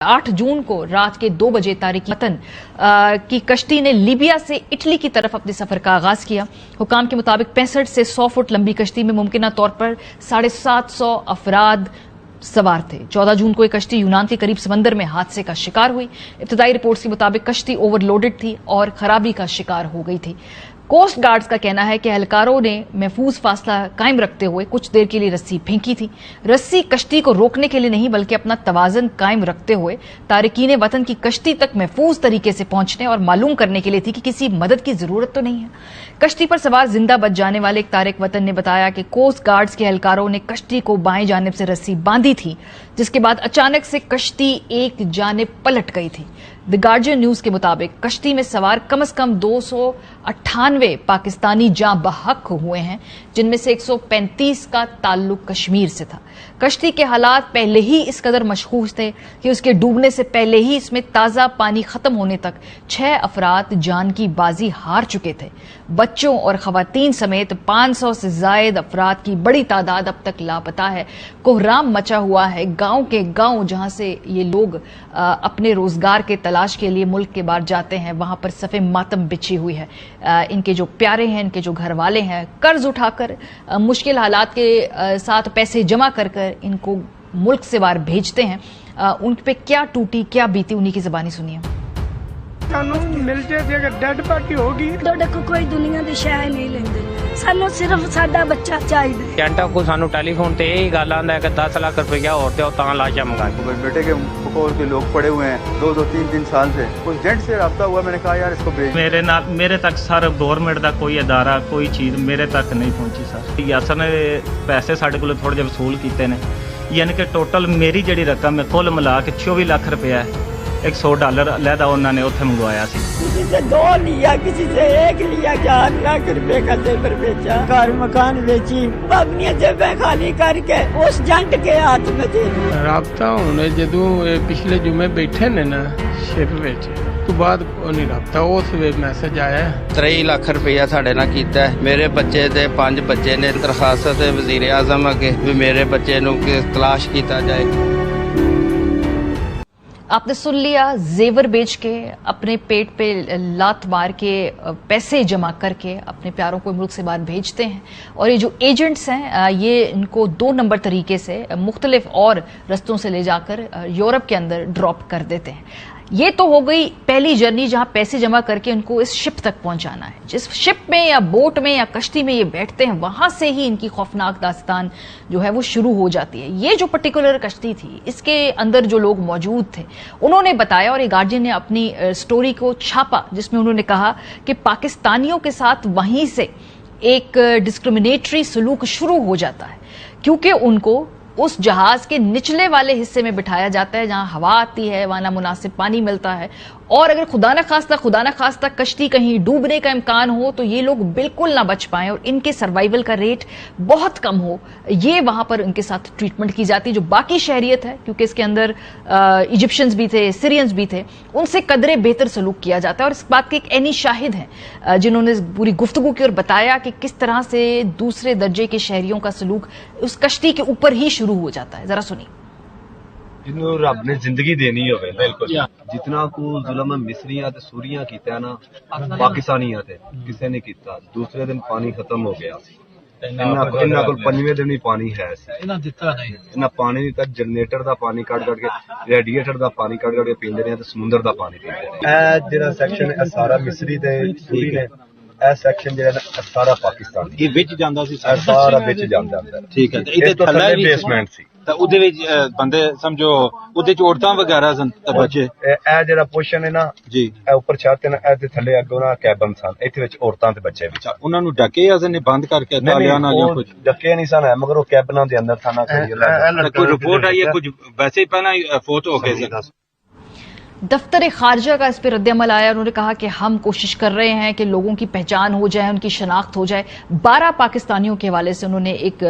8 जून को रात के 2 बजे तारिक वतन की कश्ती ने लीबिया से इटली की तरफ अपने सफर का आगाज किया। हुकाम के मुताबिक 65 से 100 फुट लंबी कश्ती में मुमकिना तौर पर 750 अफराद सवार थे। 14 जून को एक कश्ती यूनान के करीब समंदर में हादसे का शिकार हुई। इब्तदाई रिपोर्ट्स के मुताबिक कश्ती ओवरलोडेड थी और खराबी का शिकार हो गई थी। कोस्ट गार्ड्स का कहना है कि एहलकारों ने महफूज फासला कायम रखते हुए कुछ देर के लिए रस्सी फेंकी थी। रस्सी कश्ती को रोकने के लिए नहीं बल्कि अपना तवाजन कायम रखते हुए तारिकीन वतन की कश्ती तक महफूज तरीके से पहुंचने और मालूम करने के लिए थी कि किसी मदद की जरूरत तो नहीं है। कश्ती पर सवार जिंदा बच जाने वाले एक तारिक वतन ने बताया कि कोस्ट गार्ड्स के एहलकारों ने कश्ती को बाएं जानिब से रस्सी बांधी थी, जिसके बाद अचानक से कश्ती एक जानिब पलट गई थी। द गार्जियन न्यूज के मुताबिक कश्ती में सवार कम से कम 298 पाकिस्तानी जाँ बहक हुए हैं, जिनमें से 135 का ताल्लुक कश्मीर से था। कश्ती के हालात पहले ही इस कदर मशकूक थे कि उसके डूबने से पहले ही इसमें ताज़ा पानी खत्म होने तक 6 अफराद जान की बाजी हार चुके थे। बच्चों और खवातीन समेत 500 से जायद अफराद की बड़ी तादाद अब तक लापता है। कोहराम मचा हुआ है गांव के गांव, जहां से ये लोग अपने रोजगार के तलाश के लिए मुल्क के बाहर जाते हैं। वहां पर सफ़े मातम बिछी हुई है। इनके जो प्यारे हैं, इनके जो घर वाले हैं, कर्ज उठाकर मुश्किल हालात के साथ पैसे जमा कर इनको मुल्क से बाहर भेजते हैं। उन पे क्या टूटी क्या बीती, उन्हीं की ज़बानी सुनिए। मिल जाए अगर डेड पार्टी होगी तो कोई दुनिया की शह नहीं लेंगे, सानू सिर्फ साडा बच्चा चाहिए। कैंटा को सानू टेलीफोन ते यही गल आंदा है कि 10 लाख रुपया और दो तां लाशा मंगा। बेटे के बकौल के लोग पड़े हुए हैं 2-3 साल से। उस जेंट से रब्ता हुआ, मैंने कहा यार इसको भेज। मेरे तक सर गवर्नमेंट का कोई अदारा कोई चीज़ मेरे तक नहीं पहुंची सर। यासर ने पैसे साढ़े को थोड़े जिहे वसूल किए हैं, यानी कि टोटल मेरी जी रकम है कुल मिला के 24 लाख रुपया है। $100 अलहदा उन्होंने उत्थे मंगवाया सी। किसी से 2 लिया, किसी से 1 लिया, 4 लाख रुपए का जेवर बेचा, घर मकान बेची, अपनी जेबें खाली करके उस जंट के हाथ में दे। राबता होने जदों पिछले जुमे बैठे ने ना शिप विच तो बाद नहीं राबता, उस वे मैसेज आया 23 लाख रुपया साढ़े नाल कीता है। मेरे बच्चे दे 5 बच्चे ने दरखास्त है वजीर आजम अगे भी मेरे बच्चे नूं तलाश किया जाए। आपने सुन लिया, जेवर बेच के अपने पेट पे लात मार के पैसे जमा करके अपने प्यारों को मुल्क से बाहर भेजते हैं। और ये जो एजेंट्स हैं ये इनको 2 नंबर तरीके से मुख्तलिफ और रस्तों से ले जाकर यूरोप के अंदर ड्रॉप कर देते हैं। ये तो हो गई पहली जर्नी जहां पैसे जमा करके उनको इस शिप तक पहुंचाना है। जिस शिप में या बोट में या कश्ती में ये बैठते हैं, वहां से ही इनकी खौफनाक दास्तान जो है वो शुरू हो जाती है। ये जो पर्टिकुलर कश्ती थी, इसके अंदर जो लोग मौजूद थे उन्होंने बताया, और एक गार्जियन ने अपनी स्टोरी को छापा, जिसमें उन्होंने कहा कि पाकिस्तानियों के साथ वहीं से एक डिस्क्रिमिनेटरी सलूक शुरू हो जाता है, क्योंकि उनको उस जहाज के निचले वाले हिस्से में बिठाया जाता है जहां हवा आती है, वहां नामुनासिब पानी मिलता है। और अगर खुदा न खास्ता कश्ती कहीं डूबने का इम्कान हो तो ये लोग बिल्कुल ना बच पाएं और इनके सर्वाइवल का रेट बहुत कम हो, ये वहां पर उनके साथ ट्रीटमेंट की जाती है। जो बाकी शहरियत है, क्योंकि इसके अंदर इजिप्शियंस भी थे, सीरियंस भी थे, उनसे कदरे बेहतर सलूक किया जाता है। और इस बात के एक ऐनी शाहिद हैं जिन्होंने पूरी गुफ्तगू की और बताया कि किस तरह से दूसरे दर्जे के शहरियों का सलूक उस कश्ती के ऊपर ही शुरू हो जाता है। जरा सुनिए। जिन्हों रब ने जिंदगी देनी होवे, बिल्कुल जितना को जुल्म मिस्रियां ते सूरियां कीता ना पाकिस्तानियां ते किसी ने कीता। दूसरे दिन पानी खत्म हो गया, इन्हां कोल 5वें दिन भी पानी है सी, इन्हां पानी नहीं तक जनरेटर दा पानी कट के रेडिएटर दा पानी कट के पींदे ने ते समुंदर दा पानी पींदे ने। ए जेड़ा सेक्शन है सारा मिस्री ते सूरी ने, ए सेक्शन जेड़ा सारा पाकिस्तान ये विच जांदा सी, सारा विच जांदा अंदर। ठीक है, इधर थल्ले बेसमेंट सी ਤਾਂ ਉਹਦੇ ਵਿੱਚ ਬੰਦੇ ਸਮਝੋ ਉਹਦੇ ਚ ਔਰਤਾਂ ਵਗੈਰਾ ਸਨ ਬੱਚੇ। ਇਹ ਜਿਹੜਾ ਪੋਰਸ਼ਨ ਹੈ ਨਾ ਜੀ, ਇਹ ਉੱਪਰ ਛੱਤ ਹੈ ਨਾ, ਇਹਦੇ ਥੱਲੇ ਅੱਗੋਂ ਨਾ ਕੈਬਨ ਸਨ, ਇੱਥੇ ਵਿੱਚ ਔਰਤਾਂ ਤੇ ਬੱਚੇ ਵੀ। ਉਹਨਾਂ ਨੂੰ ਡੱਕੇ ਅਸਾਂ ਨੇ ਬੰਦ ਕਰਕੇ ਤਾਲਿਆਂ ਨਾਲ ਜਾਂ ਕੁਝ ਡੱਕੇ ਨਹੀਂ ਸਨ, ਮਗਰ ਉਹ ਕੈਬਨਾਂ ਦੇ ਅੰਦਰ ਥਾਣਾ ਕੋਈ ਰਿਪੋर्ट आई है कुछ वैसे ही पहला फोटो हो गए थे। दफ्तर खारजा का इस पर रद्दअमल आया। उन्होंने कहा कि हम कोशिश कर रहे हैं कि लोगों की पहचान हो जाए, उनकी शनाख्त हो जाए। 12 पाकिस्तानियों के हवाले से उन्होंने एक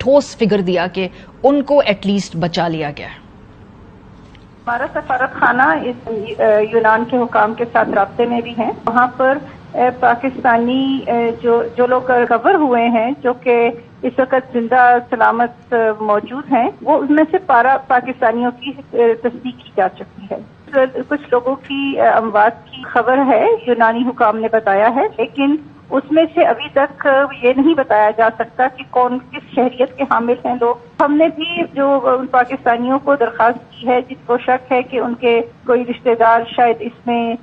ठोस फिगर दिया कि उनको एटलीस्ट बचा लिया गया। हमारा सफारत खाना इस यूनान के हुकाम के साथ राब्ते में भी है। वहाँ पर पाकिस्तानी जो लोग रिकवर हुए हैं, जो कि इस वक्त जिंदा सलामत मौजूद हैं, वो उनमें से 12 पाकिस्तानियों की तस्दीक की जा चुकी है। कुछ लोगों की अमवात की खबर है, यूनानी हुकाम ने बताया है, लेकिन उसमें से अभी तक ये नहीं बताया जा सकता कि कौन किस शहरियत के हामिल हैं लोग। हमने भी जो उन पाकिस्तानियों को दरखास्त की है जिनको शक है कि उनके कोई रिश्तेदार शायद इसमें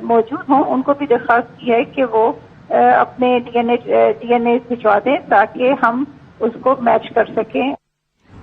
मौजूद हों, उनको भी दरखास्त की है कि वो अपने डीएनए भिजवा दें ताकि हम उसको मैच कर सकें।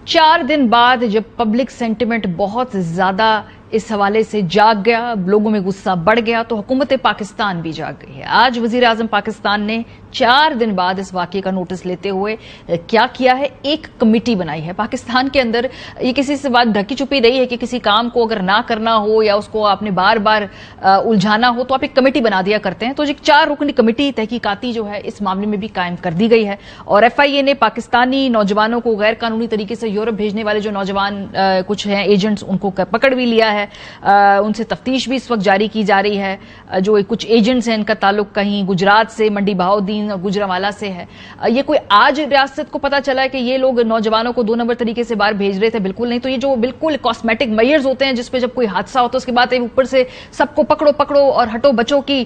4 दिन बाद जब पब्लिक सेंटिमेंट बहुत ज्यादा इस हवाले से जाग गया, लोगों में गुस्सा बढ़ गया, तो हुकूमत पाकिस्तान भी जाग गई है। आज वजीर आजम पाकिस्तान ने 4 दिन बाद इस वाकये का नोटिस लेते हुए क्या किया है, एक कमेटी बनाई है पाकिस्तान के अंदर। ये किसी से बात ढकी छुपी नहीं है कि किसी काम को अगर ना करना हो या उसको आपने बार बार उलझाना हो तो आप एक कमेटी बना दिया करते हैं। तो एक 4 रुकनी कमेटी तहकीकाती जो है इस मामले में भी कायम कर दी गई है। और FIA ने पाकिस्तानी नौजवानों को गैर कानूनी तरीके से यूरोप भेजने वाले जो नौजवान कुछ हैं एजेंट्स, उनको पकड़ भी लिया है। उनसे तफ्तीश भी इस वक्त जारी की जा रही है। जो कुछ एजेंट्स हैं इनका ताल्लुक कहीं गुजरात से, मंडी बहाउद्दीन और गुजरावाला से है। ये कोई आज रियासत को पता चला है कि ये लोग नौजवानों को 2 नंबर तरीके से बाहर भेज रहे थे? बिल्कुल नहीं। तो ये जो बिल्कुल कॉस्मेटिक मेजर्स होते हैं जिसपे जब कोई हादसा होता है उसके बाद ऊपर से सबको पकड़ो पकड़ो और हटो बचो की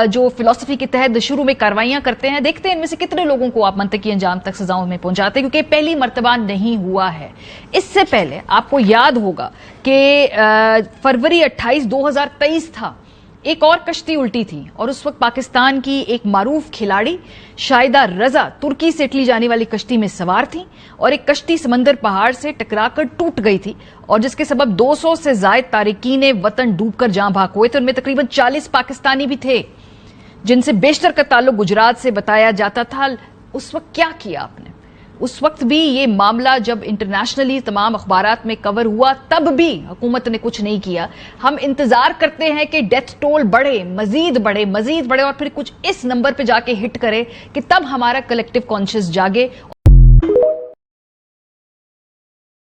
जो फिलॉसफी के तहत शुरू में कार्रवाइयां करते हैं, देखते हैं इनमें से कितने लोगों को आप मंतकी अंजाम तक सजाओं में पहुंचाते हैं, क्योंकि पहली मर्तबा नहीं हुआ है। इससे पहले आपको याद होगा कि फरवरी 28, 2023 था, एक और कश्ती उल्टी थी और उस वक्त पाकिस्तान की एक मारूफ खिलाड़ी शाहिदा रजा तुर्की से इटली जाने वाली कश्ती में सवार थी और एक कश्ती समंदर पहाड़ से टकराकर टूट गई थी और जिसके सबब 200 से ज्यादा तारिकीन वतन डूबकर जां भाग हुए थे। उनमें तकरीबन 40 पाकिस्तानी भी थे जिनसे बेशतर का ताल्लुक गुजरात से बताया जाता था। उस वक्त क्या किया आपने? उस वक्त भी ये मामला जब इंटरनेशनली तमाम अखबारात में कवर हुआ तब भी हुकूमत ने कुछ नहीं किया। हम इंतजार करते हैं कि डेथ टोल बढ़े, मजीद बढ़े और फिर कुछ इस नंबर पे जाके हिट करे कि तब हमारा कलेक्टिव कॉन्शियस जागे